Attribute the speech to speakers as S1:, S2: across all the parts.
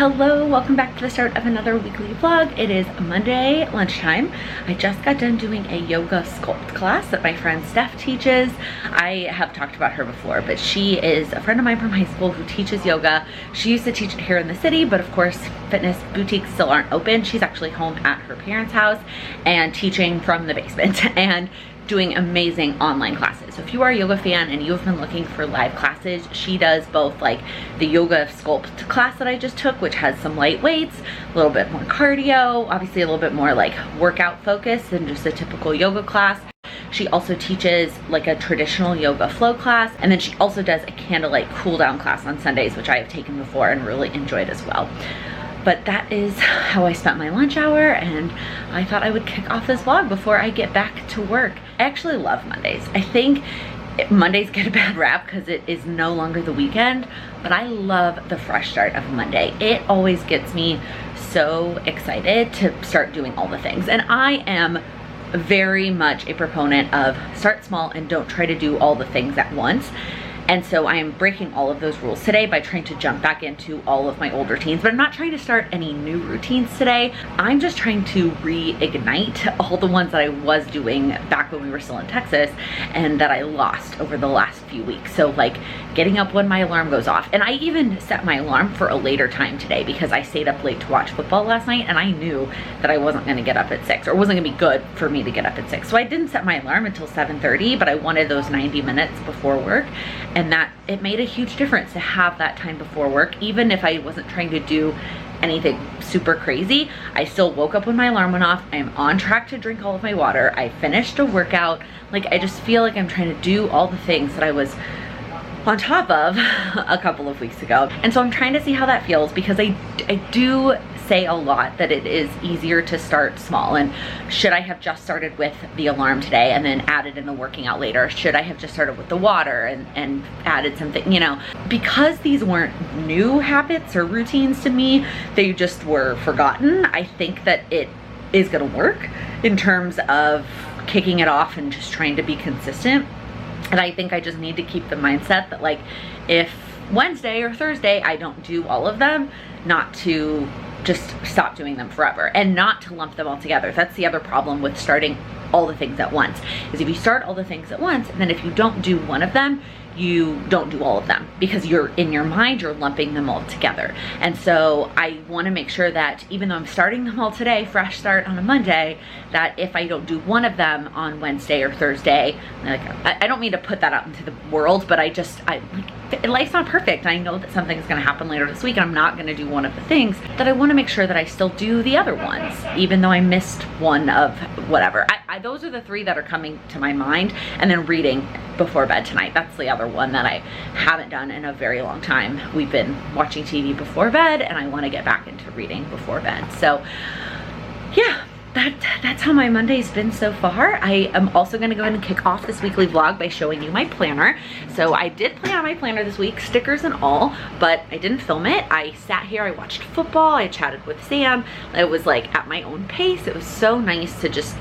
S1: Hello, welcome back to the start of another weekly vlog. It is Monday lunchtime. I just got done doing a yoga sculpt class that my friend Steph teaches. I have talked about her before, but she is a friend of mine from high school who teaches yoga. She used to teach it here in the city, but of course fitness boutiques still aren't open. She's actually home at her parents' house and teaching from the basement and doing amazing online classes. So if you are a yoga fan and you've been looking for live classes, she does both like the yoga sculpt class that I just took, which has some light weights, a little bit more cardio, obviously a little bit more like workout focus than just a typical yoga class. She also teaches like a traditional yoga flow class, and then she also does a candlelight cool down class on Sundays, which I have taken before and really enjoyed as well. But that is how I spent my lunch hour, and I thought I would kick off this vlog before I get back to work. I actually love Mondays. I think Mondays get a bad rap because it is no longer the weekend, but I love the fresh start of Monday. It always gets me so excited to start doing all the things. And I am very much a proponent of start small and don't try to do all the things at once. And so I am breaking all of those rules today by trying to jump back into all of my old routines, but I'm not trying to start any new routines today. I'm just trying to reignite all the ones that I was doing back when we were still in Texas and that I lost over the last few weeks. So like getting up when my alarm goes off. And I even set my alarm for a later time today because I stayed up late to watch football last night and I knew that I wasn't gonna get up at 6 or wasn't gonna be good for me to get up at 6. So I didn't set my alarm until 7:30, but I wanted those 90 minutes before work. And that it made a huge difference to have that time before work. Even if I wasn't trying to do anything super crazy, I still woke up when my alarm went off. I am on track to drink all of my water. I finished a workout. Like I just feel like I'm trying to do all the things that I was on top of a couple of weeks ago. And so I'm trying to see how that feels because I do say a lot that it is easier to start small. And should I have just started with the alarm today and then added in the working out later? Should I have just started with the water and added something, you know? Because these weren't new habits or routines to me, they just were forgotten. I think that it is gonna work in terms of kicking it off and just trying to be consistent. And I think I just need to keep the mindset that like if Wednesday or Thursday I don't do all of them, not to just stop doing them forever and not to lump them all together. That's the other problem with starting all the things at once, is if you start all the things at once and then if you don't do one of them, you don't do all of them because you're in your mind, you're lumping them all together. And so I want to make sure that even though I'm starting them all today, fresh start on a Monday, that if I don't do one of them on Wednesday or Thursday, like I don't mean to put that out into the world, but life's not perfect. I know that something's going to happen later this week and I'm not going to do one of the things, that I want to make sure that I still do the other ones, even though I missed one of whatever. Those are the three that are coming to my mind. And then reading before bed tonight. That's the other one that I haven't done in a very long time. We've been watching TV before bed and I want to get back into reading before bed. So yeah, that's how my Monday's been so far. I am also going to go ahead and kick off this weekly vlog by showing you my planner. So I did plan on my planner this week, stickers and all, but I didn't film it. I sat here, I watched football, I chatted with Sam. It was like at my own pace. It was so nice to just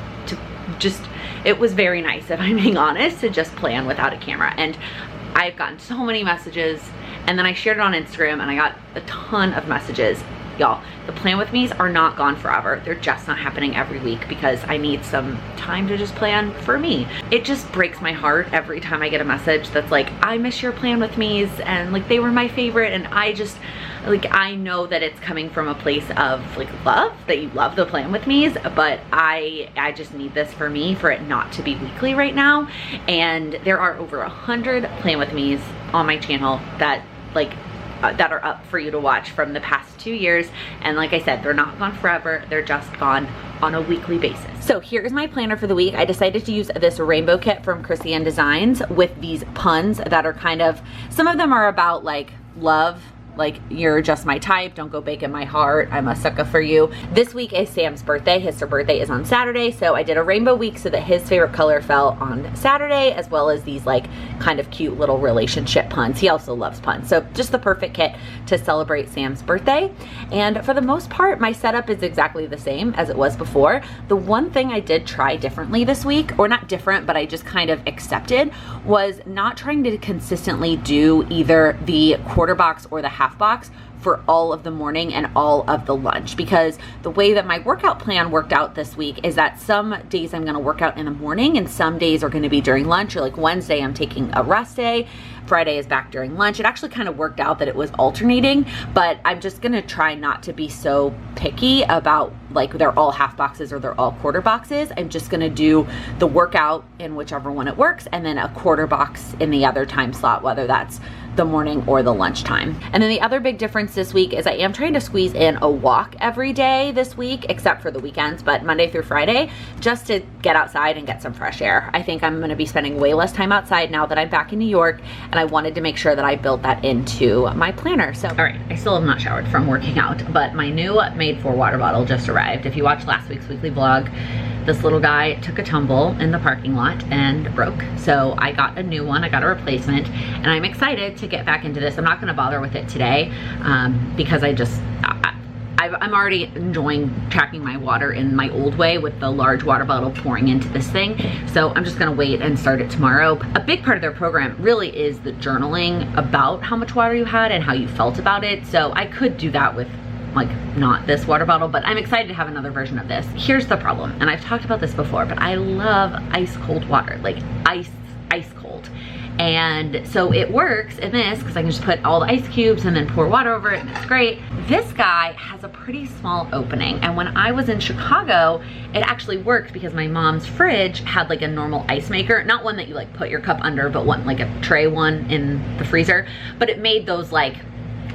S1: it was very nice, if I'm being honest, to just plan without a camera. And I've gotten so many messages, and then I shared it on Instagram and I got a ton of messages. Y'all, the plan with me's are not gone forever. They're just not happening every week because I need some time to just plan for me. It just breaks my heart every time I get a message that's like, I miss your plan with me's and like they were my favorite, and I just like, I know that it's coming from a place of like love, that you love the plan with me's, but I just need this for me, for it not to be weekly right now. And there are over 100 plan with me's on my channel that that are up for you to watch from the past 2 years. And like I said, they're not gone forever. They're just gone on a weekly basis. So here's my planner for the week. I decided to use this rainbow kit from Chrissy Designs with these puns that are kind of, some of them are about like love, like you're just my type, don't go breaking my heart, I'm a sucker for you. This week is Sam's birthday. His birthday is on Saturday, so I did a rainbow week so that his favorite color fell on Saturday, as well as these like kind of cute little relationship puns. He also loves puns, so just the perfect kit to celebrate Sam's birthday. And for the most part, my setup is exactly the same as it was before. The one thing I did try differently this week, or not different, but I just kind of accepted, was not trying to consistently do either the quarter box or the half box for all of the morning and all of the lunch, because the way that my workout plan worked out this week is that some days I'm gonna work out in the morning and some days are gonna be during lunch, or like Wednesday I'm taking a rest day, Friday is back during lunch. It actually kind of worked out that it was alternating, but I'm just gonna try not to be so picky about like they're all half boxes or they're all quarter boxes. I'm just gonna do the workout in whichever one it works and then a quarter box in the other time slot, whether that's the morning or the lunchtime. And then the other big difference this week is I am trying to squeeze in a walk every day this week, except for the weekends, but Monday through Friday, just to get outside and get some fresh air. I think I'm gonna be spending way less time outside now that I'm back in New York, and I wanted to make sure that I built that into my planner. So, all right, I still have not showered from working out, but my new Made For water bottle just arrived. If you watched last week's weekly vlog, this little guy took a tumble in the parking lot and broke. So I got a new one, I got a replacement, and I'm excited to get back into this. I'm not gonna bother with it today because I'm already enjoying tracking my water in my old way with the large water bottle pouring into this thing. So I'm just gonna wait and start it tomorrow. A big part of their program really is the journaling about how much water you had and how you felt about it. So I could do that with like not this water bottle, but I'm excited to have another version of this. Here's the problem, and I've talked about this before, but I love ice cold water, like ice cold. And so it works in this because I can just put all the ice cubes and then pour water over it, and it's great. This guy has a pretty small opening, and when I was in Chicago, it actually worked because my mom's fridge had like a normal ice maker, not one that you like put your cup under, but one like a tray one in the freezer, but it made those like,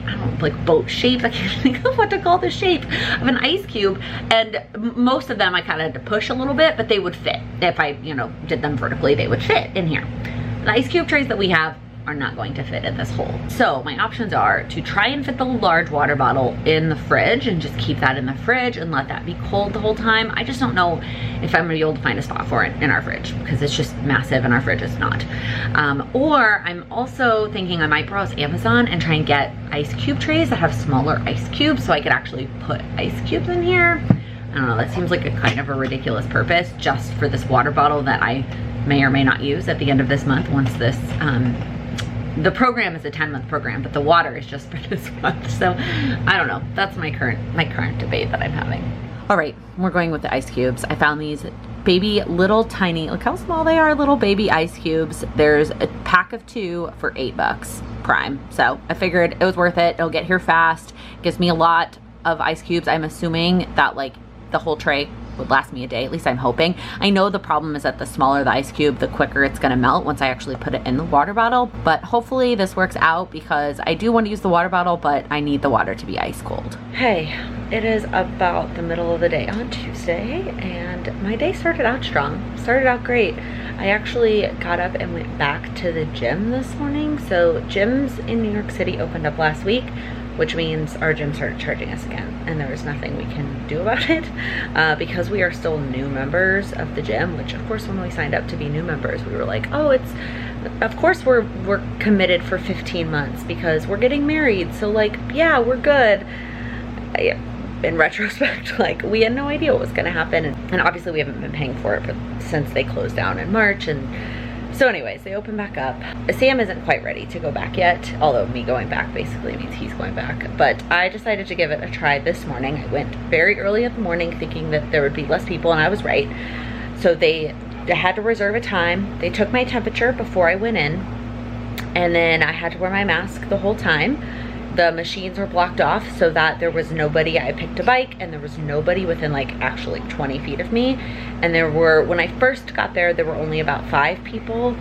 S1: I don't know, like boat shapes. I can't think of what to call the shape of an ice cube. And most of them I kind of had to push a little bit, but they would fit. If I, you know, did them vertically, they would fit in here. The ice cube trays that we have are not going to fit in this hole. So my options are to try and fit the large water bottle in the fridge and just keep that in the fridge and let that be cold the whole time. I just don't know if I'm gonna be able to find a spot for it in our fridge because it's just massive and our fridge is not. Or I'm also thinking I might browse Amazon and try and get ice cube trays that have smaller ice cubes so I could actually put ice cubes in here. I don't know, that seems like a kind of a ridiculous purpose just for this water bottle that I may or may not use at the end of this month once this, the program is a 10-month program, but the water is just for this month. So I don't know, that's my current debate that I'm having. All right, we're going with the ice cubes. I found these baby little tiny, look how small they are, little baby ice cubes. There's a pack of 2 for $8 Prime. So I figured it was worth it. It'll get here fast. Gives me a lot of ice cubes. I'm assuming that like the whole tray would last me a day, at least I'm hoping. I know the problem is that the smaller the ice cube, the quicker it's gonna melt once I actually put it in the water bottle, but hopefully this works out because I do want to use the water bottle, but I need the water to be ice cold. Hey, it is about the middle of the day on Tuesday, and my day started out strong, started out great. I actually got up and went back to the gym this morning. So gyms in New York City opened up last week, which means our gym started charging us again, and there was nothing we can do about it because we are still new members of the gym, which of course when we signed up to be new members, we were like, oh, it's, of course we're committed for 15 months because we're getting married. So like, yeah, we're good. In retrospect, like we had no idea what was gonna happen. And obviously we haven't been paying for it since they closed down in March. And so anyways, they opened back up. Sam isn't quite ready to go back yet, although me going back basically means he's going back. But I decided to give it a try this morning. I went very early in the morning thinking that there would be less people, and I was right. So they had to reserve a time. They took my temperature before I went in, and then I had to wear my mask the whole time. The machines were blocked off so that there was nobody. I picked a bike and there was nobody within like actually 20 feet of me. And there were, when I first got there were only about 5 people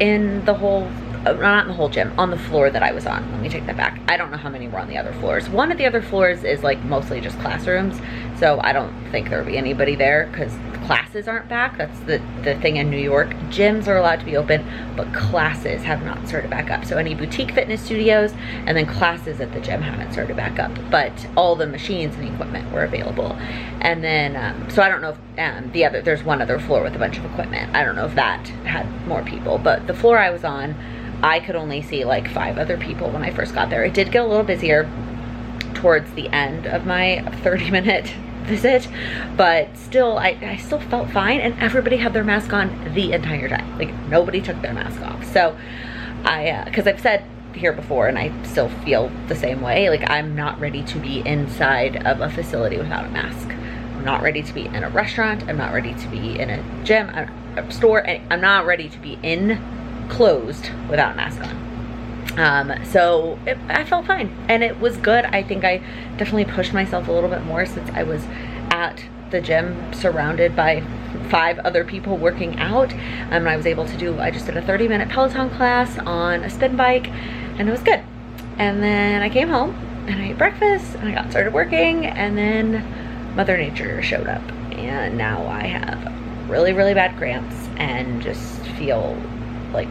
S1: in the whole, not in the whole gym, on the floor that I was on. Let me take that back. I don't know how many were on the other floors. One of the other floors is like mostly just classrooms. So I don't think there'll be anybody there because classes aren't back. That's the thing in New York. Gyms are allowed to be open, but classes have not started back up. So any boutique fitness studios and then classes at the gym haven't started back up, but all the machines and equipment were available. And then, so I don't know if there's one other floor with a bunch of equipment. I don't know if that had more people, but the floor I was on, I could only see like 5 other people when I first got there. It did get a little busier towards the end of my 30-minute visit, but still I still felt fine, and everybody had their mask on the entire time. Like nobody took their mask off. So because I've said here before and I still feel the same way. Like, I'm not ready to be inside of a facility without a mask. I'm not ready to be in a restaurant. I'm not ready to be in a gym, a store. I'm not ready to be enclosed without a mask on. So I felt fine and it was good. I think I definitely pushed myself a little bit more since I was at the gym surrounded by 5 other people working out. And I was able to I just did a 30-minute Peloton class on a spin bike and it was good. And then I came home and I ate breakfast and I got started working, and then Mother Nature showed up and now I have really, really bad cramps and just feel like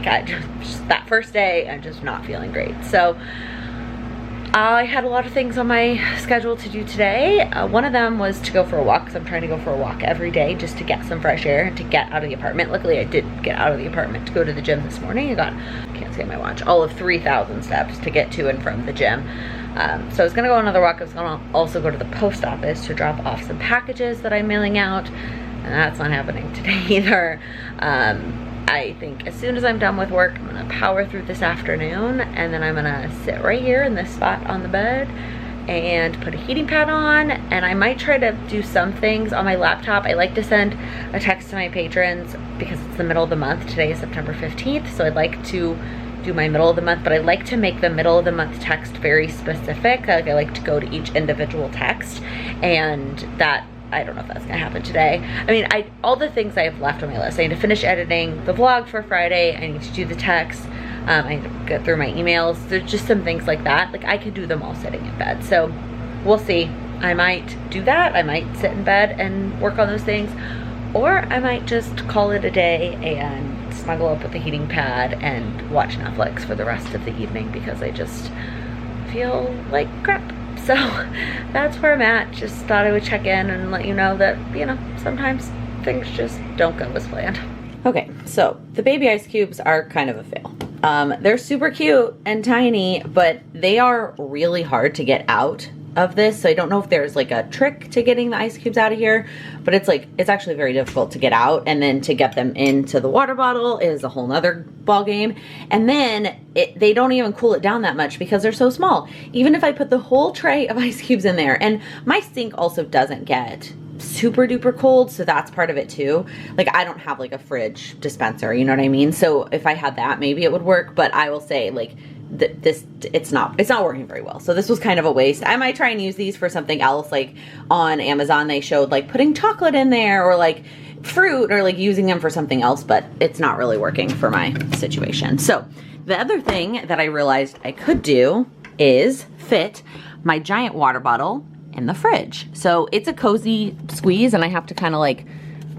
S1: I just that first day I'm just not feeling great. So I had a lot of things on my schedule to do today. One of them was to go for a walk, because I'm trying to go for a walk every day just to get some fresh air and to get out of the apartment. Luckily I did get out of the apartment to go to the gym this morning. I got, can't see my watch, all of 3,000 steps to get to and from the gym. So I was gonna go on another walk. I was gonna also go to the post office to drop off some packages that I'm mailing out, and that's not happening today either. I think as soon as I'm done with work, I'm gonna power through this afternoon, and then I'm gonna sit right here in this spot on the bed and put a heating pad on, and I might try to do some things on my laptop. I like to send a text to my patrons because it's the middle of the month. Today is September 15th, so I'd like to do my middle of the month, but I like to make the middle of the month text very specific. Like, I like to go to each individual text, and that, I don't know if that's gonna happen today. I mean, all the things I have left on my list. I need to finish editing the vlog for Friday. I need to do the text. I need to get through my emails. There's just some things like that. Like, I could do them all sitting in bed. So we'll see. I might do that. I might sit in bed and work on those things. Or I might just call it a day and snuggle up with the heating pad and watch Netflix for the rest of the evening because I just feel like crap. So that's where I'm at. Just thought I would check in and let you know that, you know, sometimes things just don't go as planned. Okay, so the baby ice cubes are kind of a fail. They're super cute and tiny, but they are really hard to get out of this. So I don't know if there's like a trick to getting the ice cubes out of here, but it's actually very difficult to get out, and then to get them into the water bottle is a whole nother ball game. And then they don't even cool it down that much because they're so small. Even if I put the whole tray of ice cubes in there, and my sink also doesn't get super duper cold, so that's part of it too. Like, I don't have like a fridge dispenser, you know what I mean? So if I had that, maybe it would work, but I will say, like, it's not working very well. So this was kind of a waste. I might try and use these for something else. Like on Amazon they showed like putting chocolate in there or like fruit, or like using them for something else, but it's not really working for my situation. So the other thing that I realized I could do is fit my giant water bottle in the fridge. So it's a cozy squeeze, and I have to kind of like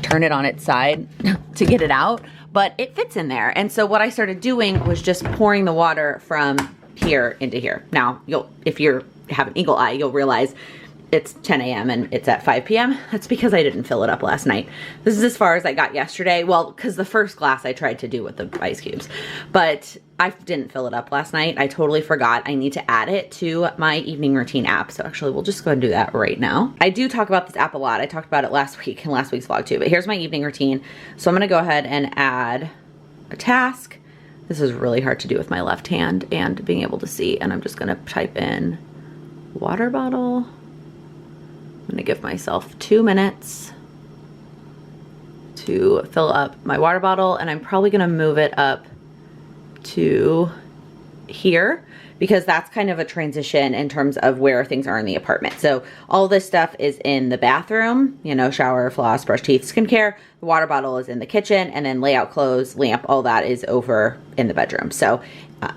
S1: turn it on its side to get it out, but it fits in there. And so what I started doing was just pouring the water from here into here. Now, if you have an eagle eye, you'll realize it's 10 a.m. and it's at 5 p.m. That's because I didn't fill it up last night. This is as far as I got yesterday. Well, because the first glass I tried to do with the ice cubes, but I didn't fill it up last night. I totally forgot. I need to add it to my evening routine app. So actually we'll just go and do that right now. I do talk about this app a lot. I talked about it last week in last week's vlog too, but here's my evening routine. So I'm gonna go ahead and add a task. This is really hard to do with my left hand and being able to see. And I'm just gonna type in water bottle. I'm gonna give myself 2 minutes to fill up my water bottle, and I'm probably gonna move it up to here because that's kind of a transition in terms of where things are in the apartment. So all this stuff is in the bathroom, you know, shower, floss, brush teeth, skincare. The water bottle is in the kitchen, and then layout, clothes, lamp, all that is over in the bedroom. So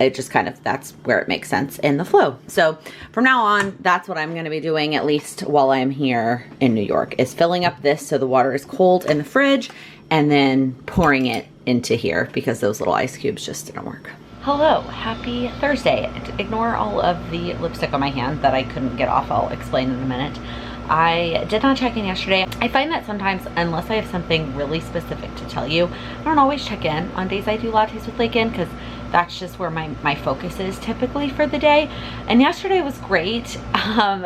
S1: it just kind of, that's where it makes sense in the flow. So from now on, that's what I'm gonna be doing, at least while I'm here in New York, is filling up this so the water is cold in the fridge, and then pouring it into here because those little ice cubes just didn't work. Hello, happy Thursday. Ignore all of the lipstick on my hand that I couldn't get off. I'll explain in a minute. I did not check in yesterday. I find that sometimes, unless I have something really specific to tell you, I don't always check in on days I do lattes with Laken because that's just where my focus is typically for the day. And yesterday was great.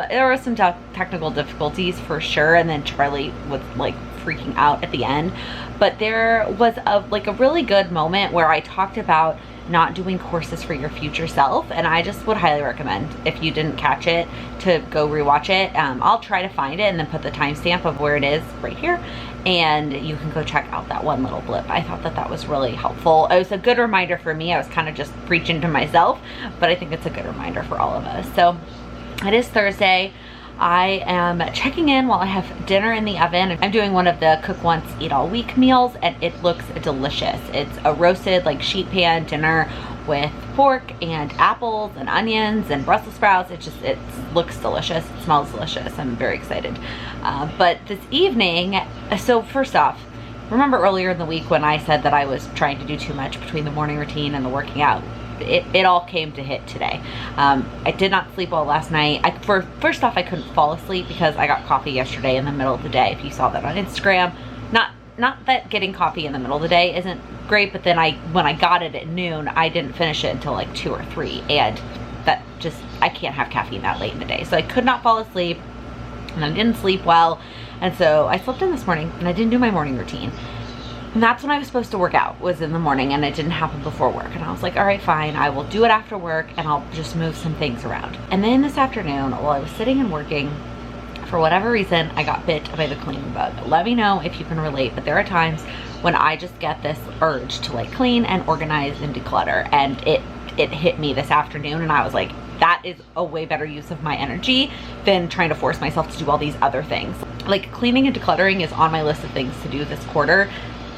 S1: There were some technical difficulties for sure, and then Charlie was like freaking out at the end. But there was a really good moment where I talked about not doing courses for your future self, and I just would highly recommend, if you didn't catch it, to go rewatch it. I'll try to find it and then put the timestamp of where it is right here, and you can go check out that one little blip. I thought that that was really helpful. It was a good reminder for me. I was kind of just preaching to myself, but I think it's a good reminder for all of us. So it is Thursday. I am checking in while I have dinner in the oven. I'm doing one of the cook once, eat all week meals, and it looks delicious. It's a roasted like sheet pan dinner with pork and apples and onions and Brussels sprouts. It looks delicious. It smells delicious. I'm very excited. But this evening, so first off, remember earlier in the week when I said that I was trying to do too much between the morning routine and the working out? It all came to hit today. I did not sleep well last night. First off, I couldn't fall asleep because I got coffee yesterday in the middle of the day. If you saw that on Instagram, not that getting coffee in the middle of the day isn't great, but then when I got it at noon, I didn't finish it until like 2 or 3, and that just, I can't have caffeine that late in the day. So I could not fall asleep, and I didn't sleep well, and so I slept in this morning, and I didn't do my morning routine. And that's when I was supposed to work out, was in the morning, and it didn't happen before work. And I was like, all right, fine, I will do it after work, and I'll just move some things around. And then this afternoon, while I was sitting and working, for whatever reason, I got bit by the cleaning bug. Let me know if you can relate, but there are times when I just get this urge to like clean and organize and declutter, and it hit me this afternoon, and I was like, that is a way better use of my energy than trying to force myself to do all these other things. Like, cleaning and decluttering is on my list of things to do this quarter.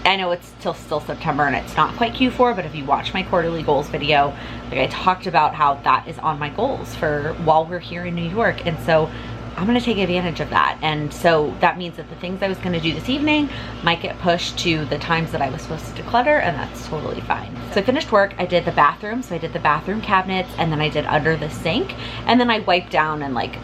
S1: I know it's still September and it's not quite Q4, but if you watch my quarterly goals video, like I talked about how that is on my goals for while we're here in New York. And so I'm gonna take advantage of that. And so that means that the things I was gonna do this evening might get pushed to the times that I was supposed to declutter, and that's totally fine. So I finished work, I did the bathroom. So I did the bathroom cabinets, and then I did under the sink, and then I wiped down and like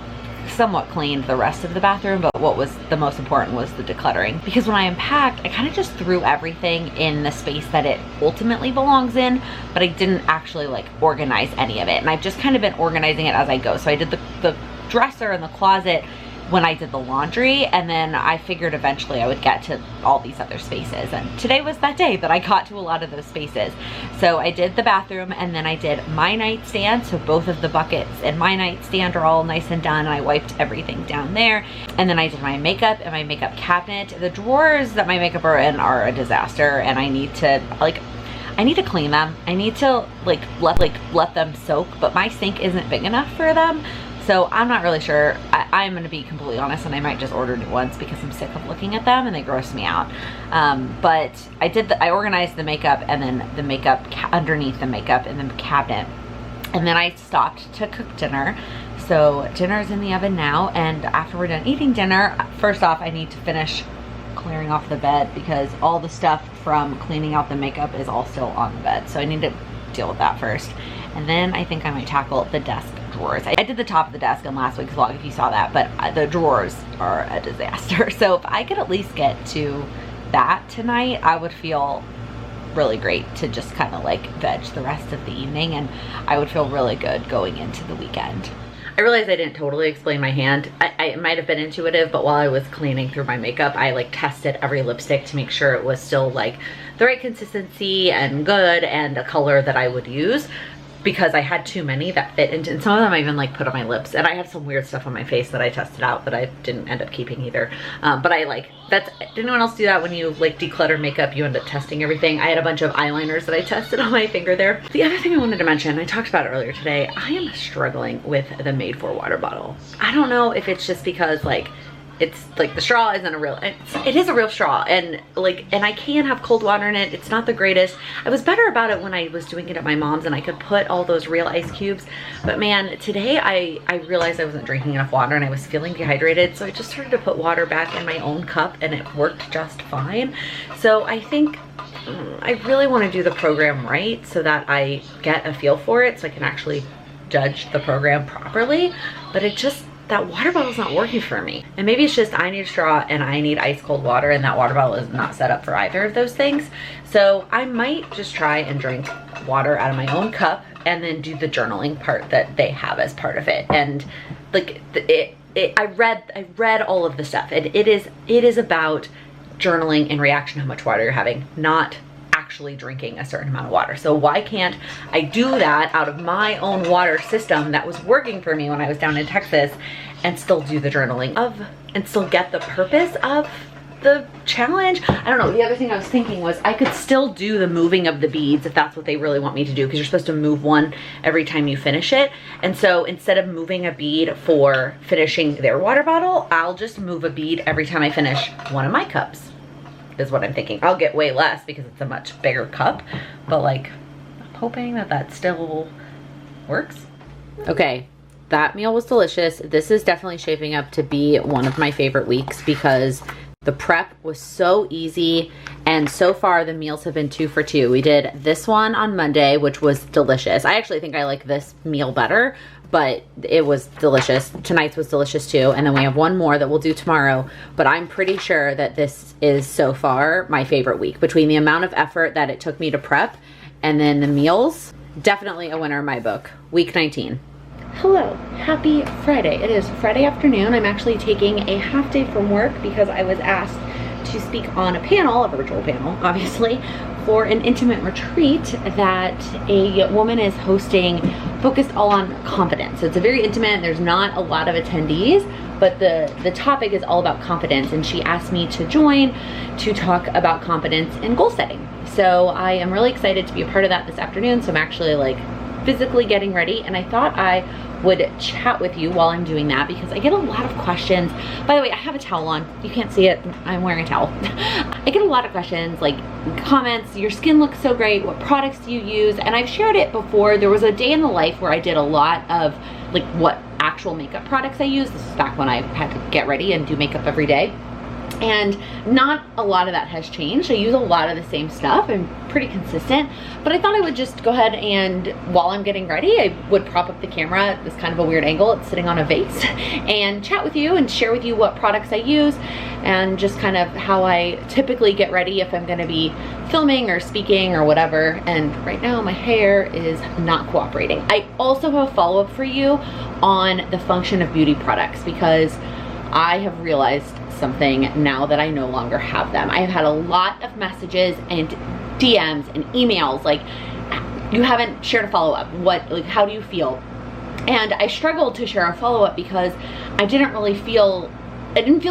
S1: somewhat cleaned the rest of the bathroom, but what was the most important was the decluttering. Because when I unpacked, I kind of just threw everything in the space that it ultimately belongs in, but I didn't actually like organize any of it. And I've just kind of been organizing it as I go. So I did the dresser and the closet when I did the laundry, and then I figured eventually I would get to all these other spaces, and today was that day that I got to a lot of those spaces. So I did the bathroom, and then I did my nightstand. So both of the buckets in my nightstand are all nice and done, and I wiped everything down there. And then I did my makeup and my makeup cabinet. The drawers that my makeup are in are a disaster, and I need to clean them. I need to let them soak, but my sink isn't big enough for them. So I'm not really sure. I'm gonna be completely honest, and I might just order new ones because I'm sick of looking at them and they gross me out. But I organized the makeup, and then the makeup underneath the makeup in the cabinet. And then I stopped to cook dinner. So dinner's in the oven now, and after we're done eating dinner, first off, I need to finish clearing off the bed because all the stuff from cleaning out the makeup is all still on the bed. So I need to deal with that first. And then I think I might tackle the desk drawers. I did the top of the desk in last week's vlog if you saw that, but the drawers are a disaster. So if I could at least get to that tonight, I would feel really great to just kind of like veg the rest of the evening, and I would feel really good going into the weekend. I realized I didn't totally explain my hand. I might have been intuitive, but while I was cleaning through my makeup, I like tested every lipstick to make sure it was still like the right consistency and good and a color that I would use, because I had too many that fit into, and some of them I even like put on my lips, and I have some weird stuff on my face that I tested out that I didn't end up keeping either. But did anyone else do that when you like declutter makeup? You end up testing everything. I had a bunch of eyeliners that I tested on my finger there. The other thing I wanted to mention, I talked about it earlier today, I am struggling with the Made For water bottle. I don't know if it's just because like, it's like the straw isn't a real, it is a real straw, and I can have cold water in it. It's not the greatest. I was better about it when I was doing it at my mom's and I could put all those real ice cubes, but man, today I realized I wasn't drinking enough water and I was feeling dehydrated, so I just started to put water back in my own cup, and it worked just fine. So I think I really want to do the program right so that I get a feel for it, so I can actually judge the program properly, but that water bottle's not working for me. And maybe it's just I need a straw and I need ice cold water, and that water bottle is not set up for either of those things. So I might just try and drink water out of my own cup and then do the journaling part that they have as part of it. And like I read all of the stuff, and it is about journaling in reaction to how much water you're having, not actually drinking a certain amount of water. So why can't I do that out of my own water system that was working for me when I was down in Texas and still do the journaling and still get the purpose of the challenge? I don't know. The other thing I was thinking was I could still do the moving of the beads if that's what they really want me to do, because you're supposed to move one every time you finish it. And so instead of moving a bead for finishing their water bottle, I'll just move a bead every time I finish one of my cups, is what I'm thinking. I'll get way less because it's a much bigger cup, but like, I'm hoping that that still works. Okay. That meal was delicious. This is definitely shaping up to be one of my favorite weeks because the prep was so easy, and so far the meals have been 2 for 2. We did this one on Monday, which was delicious. I actually think I like this meal better, but it was delicious. Tonight's was delicious too, and then we have one more that we'll do tomorrow, but I'm pretty sure that this is so far my favorite week. Between the amount of effort that it took me to prep and then the meals, definitely a winner in my book. Week 19. Hello, happy Friday. It is Friday afternoon. I'm actually taking a half day from work because I was asked to speak on a panel, a virtual panel, obviously, for an intimate retreat that a woman is hosting focused all on confidence. So it's a very intimate, there's not a lot of attendees, but the topic is all about confidence, and she asked me to join to talk about confidence and goal setting. So I am really excited to be a part of that this afternoon. So I'm actually like physically getting ready, and I thought I would chat with you while I'm doing that because I get a lot of questions. By the way, I have a towel on. You can't see it. I'm wearing a towel. I get a lot of questions, like comments, your skin looks so great, what products do you use? And I've shared it before. There was a day in the life where I did a lot of like what actual makeup products I use. This is back when I had to get ready and do makeup every day. And not a lot of that has changed. I use a lot of the same stuff. I'm pretty consistent, but I thought I would just go ahead and while I'm getting ready, I would prop up the camera. It's kind of a weird angle. It's sitting on a vase and chat with you and share with you what products I use and just kind of how I typically get ready if I'm going to be filming or speaking or whatever. And right now my hair is not cooperating. I also have a follow-up for you on the function of beauty products because I have realized something now that I no longer have them. I have had a lot of messages and DMs and emails like, you haven't shared a follow-up. What, like, how do you feel? And I struggled to share a follow-up because I didn't feel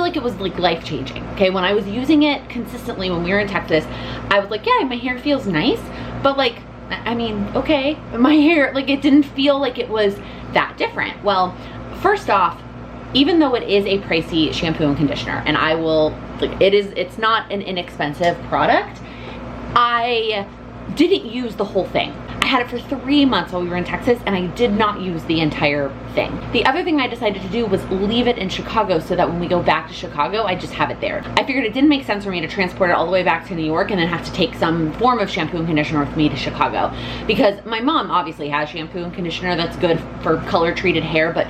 S1: like it was like life-changing. Okay, when I was using it consistently when we were in Texas, I was like, yeah, my hair feels nice, but like, I mean, okay, my hair, like, it didn't feel like it was that different. Well, first off, even though it is a pricey shampoo and conditioner, and I will, like, it's not an inexpensive product, I didn't use the whole thing. I had it for 3 months while we were in Texas, and I did not use the entire thing. The other thing I decided to do was leave it in Chicago so that when we go back to Chicago, I just have it there. I figured it didn't make sense for me to transport it all the way back to New York and then have to take some form of shampoo and conditioner with me to Chicago. Because my mom obviously has shampoo and conditioner that's good for color treated hair, but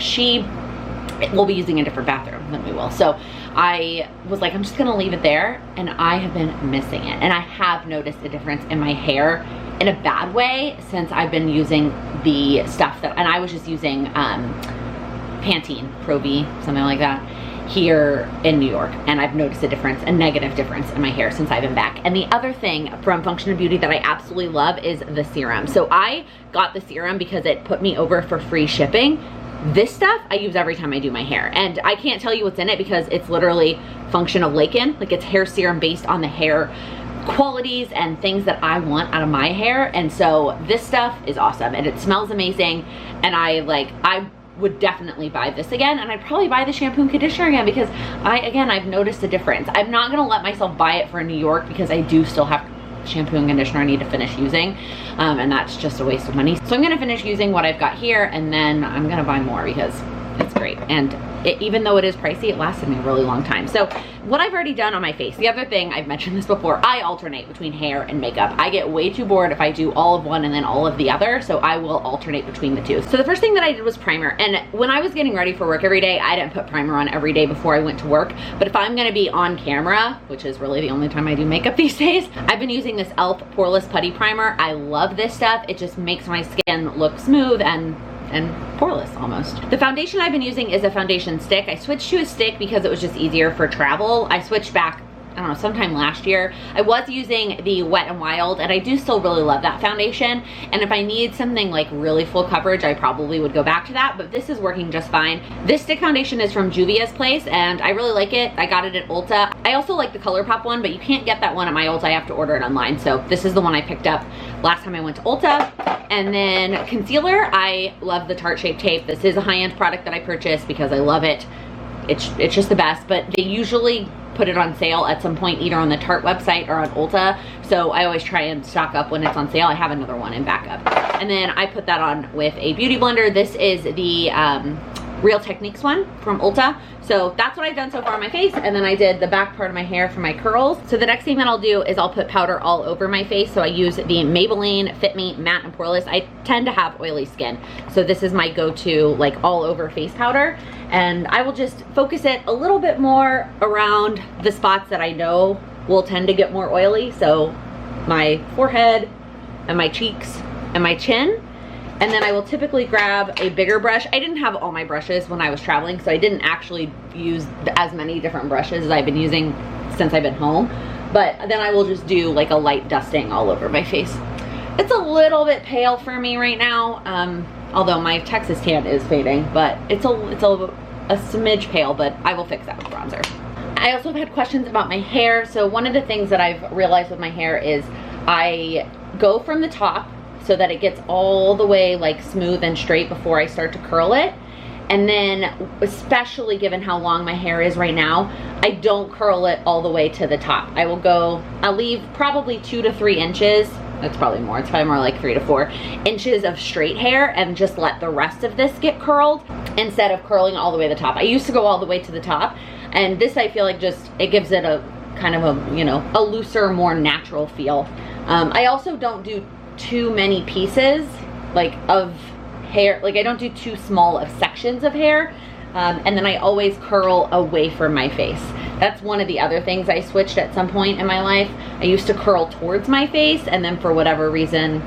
S1: we'll be using a different bathroom than we will. So I was like, I'm just gonna leave it there, and I have been missing it. And I have noticed a difference in my hair in a bad way since I've been using the stuff and I was just using Pantene, Pro-V, something like that, here in New York. And I've noticed a negative difference in my hair since I've been back. And the other thing from Function of Beauty that I absolutely love is the serum. So I got the serum because it put me over for free shipping. This stuff I use every time I do my hair, and I can't tell you what's in it because it's literally Function of Laken. Like, it's hair serum based on the hair qualities and things that I want out of my hair. And so this stuff is awesome and it smells amazing, and I would definitely buy this again, and I'd probably buy the shampoo and conditioner again because I've noticed a difference. I'm not gonna let myself buy it for New York because I do still have shampoo and conditioner I need to finish using, and that's just a waste of money. So I'm gonna finish using what I've got here, and then I'm gonna buy more because it's great. And even though it is pricey, it lasted me a really long time. So what I've already done on my face, the other thing, I've mentioned this before, I alternate between hair and makeup. I get way too bored if I do all of one and then all of the other, so I will alternate between the two. So the first thing that I did was primer, and when I was getting ready for work every day, I didn't put primer on every day before I went to work, but if I'm gonna be on camera, which is really the only time I do makeup these days, I've been using this e.l.f. Poreless Putty Primer. I love this stuff. It just makes my skin look smooth and poreless almost. The foundation I've been using is a foundation stick. I switched to a stick because it was just easier for travel. I switched back I don't know, sometime last year. I was using the Wet n Wild, and I do still really love that foundation. And if I need something like really full coverage, I probably would go back to that, but this is working just fine. This stick foundation is from Juvia's Place, and I really like it. I got it at Ulta. I also like the ColourPop one, but you can't get that one at my Ulta. I have to order it online. So this is the one I picked up last time I went to Ulta. And then concealer, I love the Tarte Shape Tape. This is a high-end product that I purchased because I love it. It's just the best, but they usually put it on sale at some point either on the Tarte website or on Ulta, so I always try and stock up when it's on sale. I have another one in backup. And then I put that on with a beauty blender. This is the Real Techniques one from Ulta. So that's what I've done so far on my face, and then I did the back part of my hair for my curls. So the next thing that I'll do is I'll put powder all over my face. So I use the Maybelline Fit Me Matte and Poreless. I tend to have oily skin, so this is my go-to like all over face powder. And I will just focus it a little bit more around the spots that I know will tend to get more oily. So my forehead and my cheeks and my chin. And then I will typically grab a bigger brush. I didn't have all my brushes when I was traveling, so I didn't actually use as many different brushes as I've been using since I've been home. But then I will just do like a light dusting all over my face. It's a little bit pale for me right now, although my Texas tan is fading, but it's a smidge pale, but I will fix that with bronzer. I also have had questions about my hair. So one of the things that I've realized with my hair is I go from the top so that it gets all the way like smooth and straight before I start to curl it. And then, especially given how long my hair is right now, I don't curl it all the way to the top. I'll leave probably 2 to 3 inches. That's probably more, it's probably more like 3 to 4 inches of straight hair, and just let the rest of this get curled instead of curling all the way to the top. I used to go all the way to the top, and this I feel like just, it gives it a kind of a, you know, a looser, more natural feel. I also don't do too many pieces like of hair, like I don't do too small of sections of hair, and then I always curl away from my face. That's one of the other things I switched at some point in my life. I used to curl towards my face, and then for whatever reason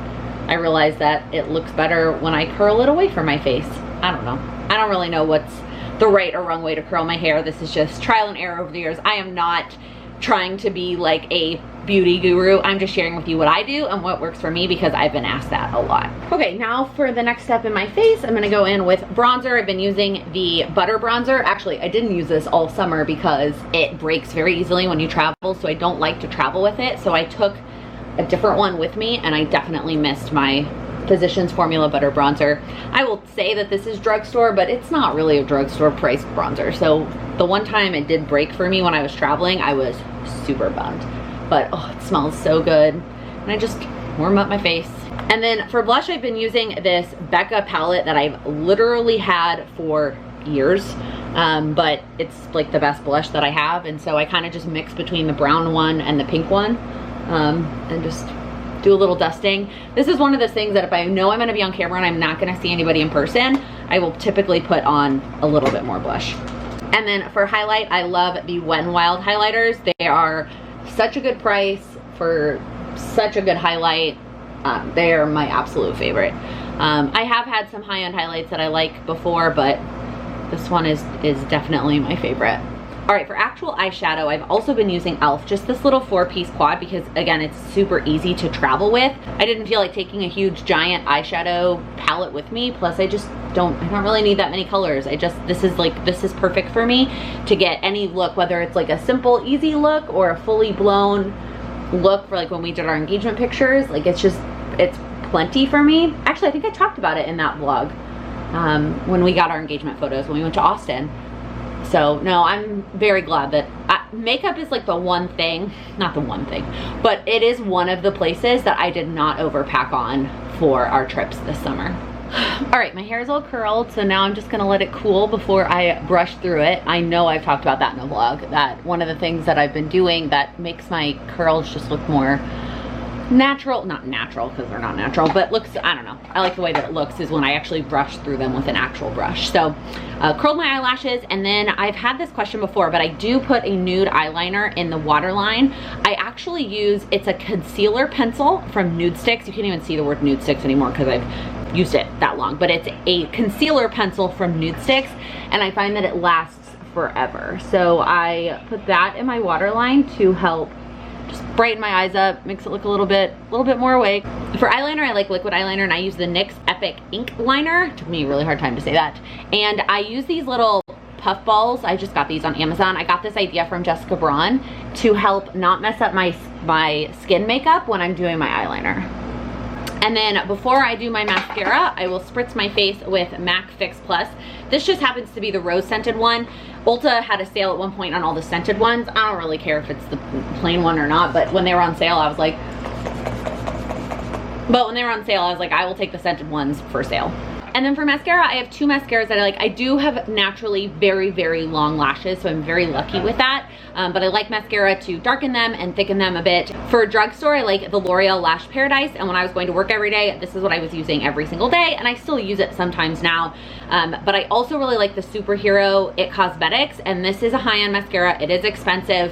S1: I realized that it looks better when I curl it away from my face. I don't know. I don't really know what's the right or wrong way to curl my hair. This is just trial and error over the years. I am not trying to be like a beauty guru. I'm just sharing with you what I do and what works for me because I've been asked that a lot. Okay, now for the next step in my face, I'm gonna go in with bronzer. I've been using the Butter Bronzer. Actually, I didn't use this all summer because it breaks very easily when you travel, so I don't like to travel with it. So I took a different one with me, and I definitely missed my Physicians Formula Butter Bronzer. I will say that this is drugstore, but it's not really a drugstore priced bronzer. So the one time it did break for me when I was traveling, I was super bummed. But oh, it smells so good. And I just warm up my face. And then for blush, I've been using this Becca palette that I've literally had for years. But it's like the best blush that I have. And so I kind of just mix between the brown one and the pink one. And just do a little dusting. This is one of those things that if I know I'm gonna be on camera and I'm not gonna see anybody in person, I will typically put on a little bit more blush. And then for highlight, I love the Wet n Wild highlighters. They are such a good price for such a good highlight. They are my absolute favorite. I have had some high-end highlights that I like before, but this one is definitely my favorite. All right, for actual eyeshadow, I've also been using e.l.f. just this little 4-piece quad because again, it's super easy to travel with. I didn't feel like taking a huge giant eyeshadow palette with me. Plus I don't really need that many colors. This is perfect for me to get any look, whether it's like a simple, easy look or a fully blown look for like when we did our engagement pictures. Like it's plenty for me. Actually, I think I talked about it in that vlog when we got our engagement photos when we went to Austin. So no, I'm very glad that makeup is like the one thing, not the one thing, but it is one of the places that I did not overpack on for our trips this summer. All right, my hair is all curled, so now I'm just gonna let it cool before I brush through it. I know I've talked about that in a vlog, that one of the things that I've been doing that makes my curls just look more natural, not natural because they're not natural, but looks, I don't know, I like the way that it looks is when I actually brush through them with an actual brush. So curled my eyelashes, and then I've had this question before, but I do put a nude eyeliner in the waterline. I actually use, it's a concealer pencil from Nude Sticks. You can't even see the word Nude Sticks anymore because I've used it that long, but it's a concealer pencil from Nude Sticks, and I find that it lasts forever. So I put that in my waterline to help just brighten my eyes up, makes it look a little bit more awake. For eyeliner, I like liquid eyeliner, and I use the NYX Epic Ink Liner. It took me a really hard time to say that. And I use these little puff balls. I just got these on Amazon. I got this idea from Jessica Braun to help not mess up my skin makeup when I'm doing my eyeliner. And then before I do my mascara, I will spritz my face with MAC Fix Plus. This just happens to be the rose scented one. Ulta had a sale at one point on all the scented ones. I don't really care if it's the plain one or not, but when they were on sale, I was like, I will take the scented ones for sale. And then for mascara, I have 2 mascaras that I like. I do have naturally very, very long lashes, so I'm very lucky with that. But I like mascara to darken them and thicken them a bit. For a drugstore, I like the L'Oreal Lash Paradise. And when I was going to work every day, this is what I was using every single day. And I still use it sometimes now. But I also really like the Superhero It Cosmetics. And this is a high-end mascara. It is expensive.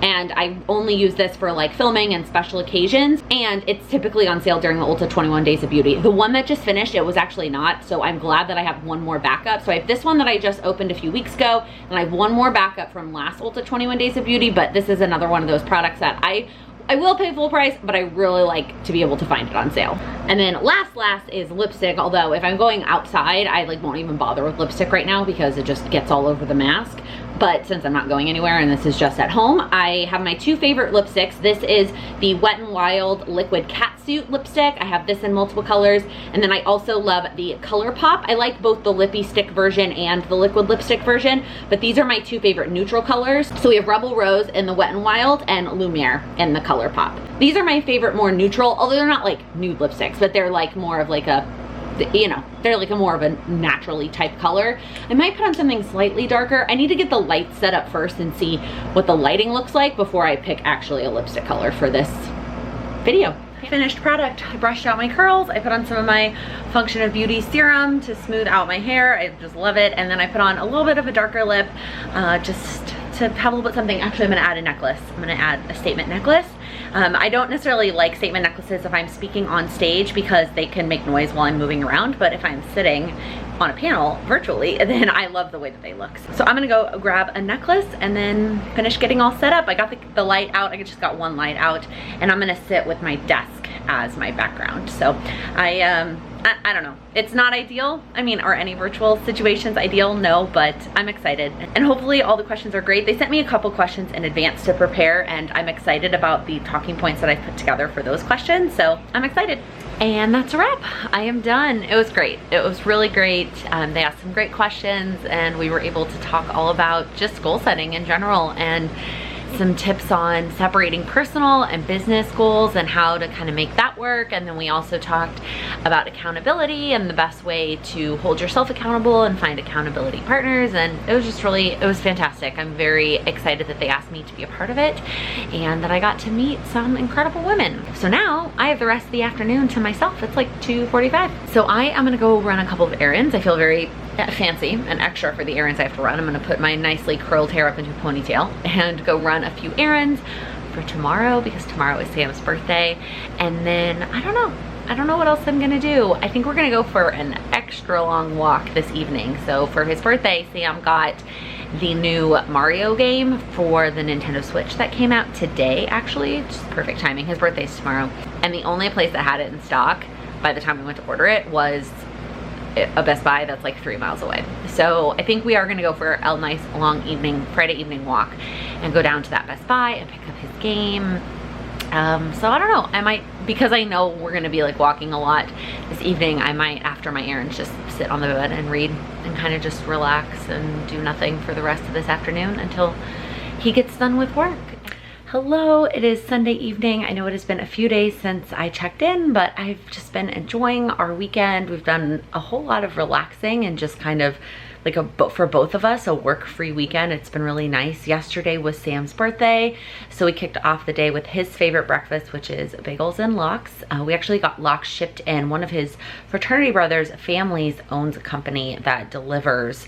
S1: And I only use this for like filming and special occasions, and it's typically on sale during the Ulta 21 Days of Beauty. The one that just finished, it was actually not, so I'm glad that I have one more backup. So I have this one that I just opened a few weeks ago, and I have one more backup from last Ulta 21 Days of Beauty, but this is another one of those products that I will pay full price, but I really like to be able to find it on sale. And then last is lipstick, although if I'm going outside, I like won't even bother with lipstick right now because it just gets all over the mask. But since I'm not going anywhere and this is just at home, I have my 2 favorite lipsticks. This is the Wet n Wild Liquid Catsuit lipstick. I have this in multiple colors. And then I also love the ColourPop. I like both the lippy stick version and the liquid lipstick version, but these are my 2 favorite neutral colors. So we have Rebel Rose in the Wet n Wild and Lumiere in the ColourPop. These are my favorite more neutral, although they're not like nude lipsticks, but they're like more of like a, you know, they're like a more of a naturally type color. I might put on something slightly darker. I need to get the light set up first and see what the lighting looks like before I pick actually a lipstick color for this video. Finished product. I brushed out my curls. I put on some of my Function of Beauty serum to smooth out my hair. I just love it. And then I put on a little bit of a darker lip just to have a little bit something. Actually, I'm gonna add a necklace. I'm gonna add a statement necklace. I don't necessarily like statement necklaces if I'm speaking on stage because they can make noise while I'm moving around, but if I'm sitting on a panel virtually, then I love the way that they look. So I'm gonna go grab a necklace and then finish getting all set up. I got the light out. I just got one light out, and I'm gonna sit with my desk as my background. So I don't know. It's not ideal. I mean, are any virtual situations ideal? No, but I'm excited. And hopefully all the questions are great. They sent me a couple questions in advance to prepare, and I'm excited about the talking points that I put together for those questions. So I'm excited. And that's a wrap. I am done. It was great. It was really great. They asked some great questions, and we were able to talk all about just goal setting in general and some tips on separating personal and business goals and how to kind of make that work. And then we also talked about accountability and the best way to hold yourself accountable and find accountability partners. And it was just really, it was fantastic. I'm very excited that they asked me to be a part of it and that I got to meet some incredible women. So now I have the rest of the afternoon to myself. It's like 2:45. So I am gonna go run a couple of errands. I feel very fancy and extra for the errands I have to run. I'm gonna put my nicely curled hair up into a ponytail and go run a few errands for tomorrow because tomorrow is Sam's birthday. And then I don't know what else I'm gonna do. I think we're gonna go for an extra long walk this evening. So for his birthday, Sam got the new Mario game for the Nintendo Switch that came out today, actually. Just perfect timing. His birthday's tomorrow. And the only place that had it in stock by the time we went to order it was a Best Buy that's like 3 miles away. So I think we are gonna go for a nice long evening, Friday evening walk and go down to that Best Buy and pick up his game. So I don't know, I might, because I know we're gonna be like walking a lot this evening, I might, after my errands, just sit on the bed and read and kind of just relax and do nothing for the rest of this afternoon until he gets done with work. Hello, it is Sunday evening. I know it has been a few days since I checked in, but I've just been enjoying our weekend. We've done a whole lot of relaxing and just kind of like for both of us, a work-free weekend. It's been really nice. Yesterday was Sam's birthday, so we kicked off the day with his favorite breakfast, which is bagels and lox. We actually got lox shipped in. One of his fraternity brothers' families owns a company that delivers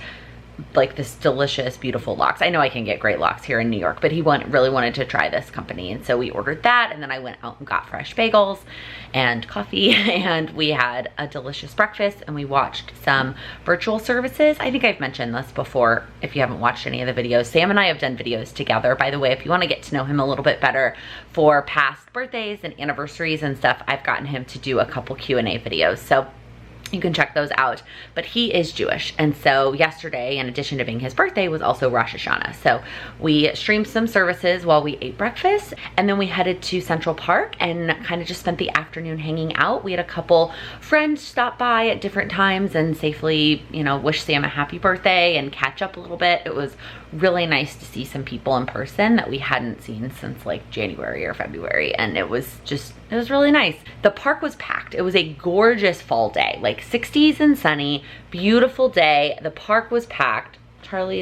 S1: like this delicious, beautiful lox. I know I can get great lox here in New York, but he really wanted to try this company. And so we ordered that, and then I went out and got fresh bagels and coffee, and we had a delicious breakfast, and we watched some virtual services. I think I've mentioned this before if you haven't watched any of the videos. Sam and I have done videos together. By the way, if you want to get to know him a little bit better for past birthdays and anniversaries and stuff, I've gotten him to do a couple Q&A videos. So you can check those out. But he is Jewish, and so yesterday, in addition to being his birthday, was also Rosh Hashanah. So we streamed some services while we ate breakfast, and then we headed to Central Park and kind of just spent the afternoon hanging out. We had a couple friends stop by at different times and safely, you know, wish Sam a happy birthday and catch up a little bit. It was really nice to see some people in person that we hadn't seen since like January or February, and it was really nice. The park was packed. It was a gorgeous fall day, like 60s and sunny, beautiful day. The park was packed. Charlie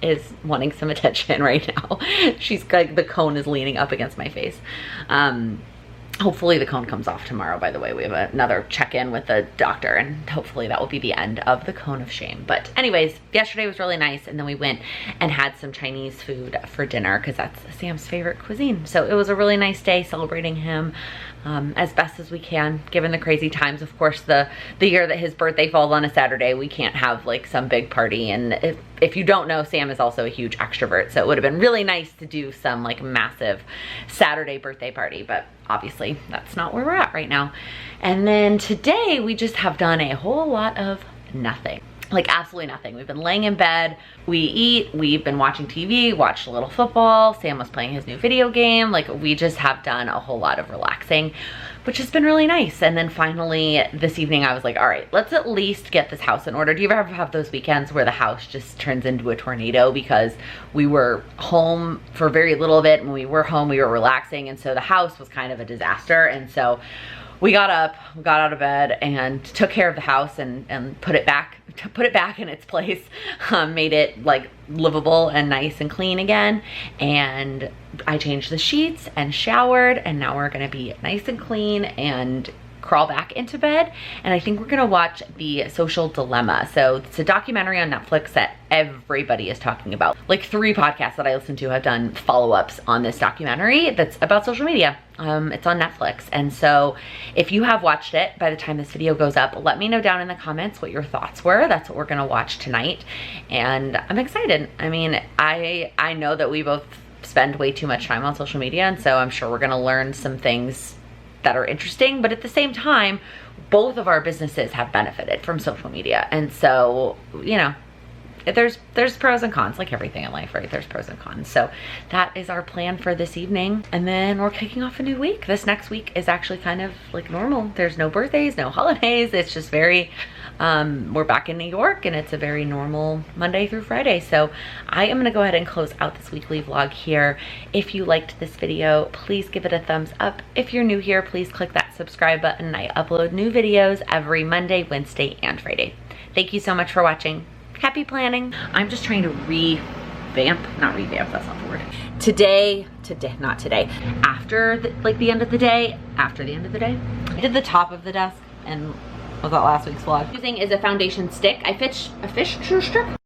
S1: is wanting some attention right now. She's like, the cone is leaning up against my face. Hopefully the cone comes off tomorrow, by the way. We have another check-in with the doctor, and hopefully that will be the end of the cone of shame. But anyways, yesterday was really nice, and then we went and had some Chinese food for dinner because that's Sam's favorite cuisine. So it was a really nice day celebrating him as best as we can, given the crazy times. Of course, the year that his birthday falls on a Saturday, we can't have like some big party. And if you don't know, Sam is also a huge extrovert, so it would have been really nice to do some like massive Saturday birthday party, but obviously that's not where we're at right now. And then today we just have done a whole lot of nothing. Like absolutely nothing. We've been laying in bed, we eat, we've been watching TV, watched a little football, Sam was playing his new video game. Like we just have done a whole lot of relaxing, which has been really nice. And then finally this evening I was like, all right, let's at least get this house in order. Do you ever have those weekends where the house just turns into a tornado because we were home for very little of it? When we were home, we were relaxing, and so the house was kind of a disaster. And so we got up, got out of bed, and took care of the house and put it back in its place, made it like livable and nice and clean again. And I changed the sheets and showered, and now we're gonna be nice and clean and crawl back into bed. And I think we're gonna watch The Social Dilemma. So it's a documentary on Netflix that everybody is talking about. Like 3 podcasts that I listen to have done follow-ups on this documentary that's about social media. It's on Netflix. And so if you have watched it, by the time this video goes up, let me know down in the comments what your thoughts were. That's what we're gonna watch tonight. And I'm excited. I mean, I know that we both spend way too much time on social media, and so I'm sure we're gonna learn some things that are interesting, but at the same time, both of our businesses have benefited from social media. And so, you know, there's pros and cons, like everything in life, right? There's pros and cons. So that is our plan for this evening. And then we're kicking off a new week. This next week is actually kind of like normal. There's no birthdays, no holidays. It's just very, we're back in New York, and it's a very normal Monday through Friday. So I am gonna go ahead and close out this weekly vlog here. If you liked this video, please give it a thumbs up. If you're new here, please click that subscribe button. I upload new videos every Monday, Wednesday, and Friday. Thank you so much for watching. Happy planning. I'm just trying to not revamp, that's not the word. Not today, after the end of the day, I did the top of the desk, and was that last week's vlog. Using is a foundation stick. I fish